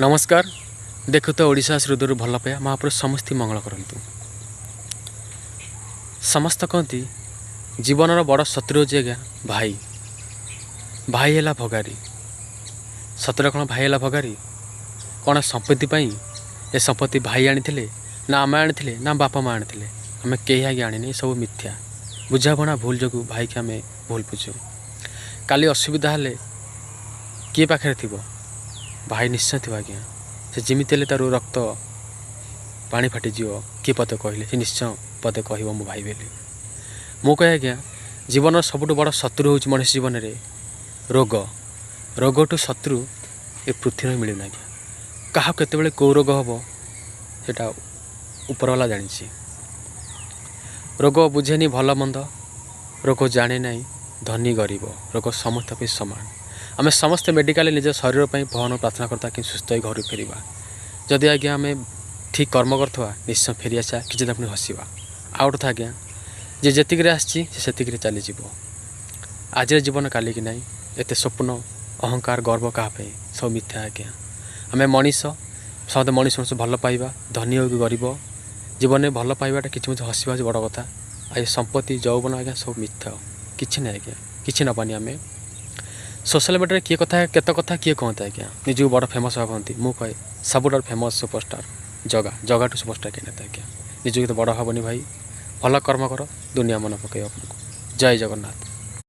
नमस्कार। देखु तो ओडिशा हृदय भल पाया महाप्रभु समस्त मंगल करंतु। समस्त कहती जीवन बड़ शत्रु होची आज्ञा भाई। भाई है भगारी। सतरे कौन भाई है भगारी? कौन संपत्ति पाई ए संपत्ति भाई आनी ना आम आनी ना बापा माँ आनी आम कहीं आगे आनी सब मिथ्या बुझाणा भूल जो भाई की आम भूल बुझु। काली असुविधा हेले किए पाखे थी भाई निश्चय थी आज्ञा। से जमीती हेल्ले तार रक्त पानी फाटिज किए पते कहले से निश्चय पते कह मो भाई बोली। मु कहे आज्ञा जीवन सबुठ बड़ शत्रु हूँ मनुष्य जीवन में रोग। रोग टू शत्रु ए पृथ्वी में मिलना आज्ञा। क्या केत कौ रोग हम सेटा उपरवाला जानी। रोग बुझेनी भल मंद। रोग जाने ना धनी गरीब रोग समस्त सामान। आम समस्ते मेडिकल निज शरीर पर भगवान प्रार्थना करता कि सुस्थ हो घर फेर। जदि आज्ञा आम ठीक कर्म करवा निश्चय फेरी आसा कि पुणी हसवा। आउ गोटे आज्ञा जे जीक आसी चलीज। आज जीवन काली कि ना एत स्वप्न अहंकार गर्व क्या सब मिथ्या आज्ञा। आम मनीष समस्त मनीष मनुष्य भल पाइबा धनी हो कि गरीब जीवन में भल पाइबाटा कि हसवा बड़ कथा। आ संपत्ति जौवन आज्ञा सब मिथ्या कि ना आज्ञा कि नबानी। आम सोशल मीडिया किए कथा केत कथा किए कहते आज्ञा निज बड़ फेमस भावती। मु कहे सबुठ फेमस सुपरस्टार जगा जगा टू सुपरस्टार कि आज्ञा निज बड़ हेनी भाई। भल कर्म कर दुनिया मन पकड़। जय जगन्नाथ।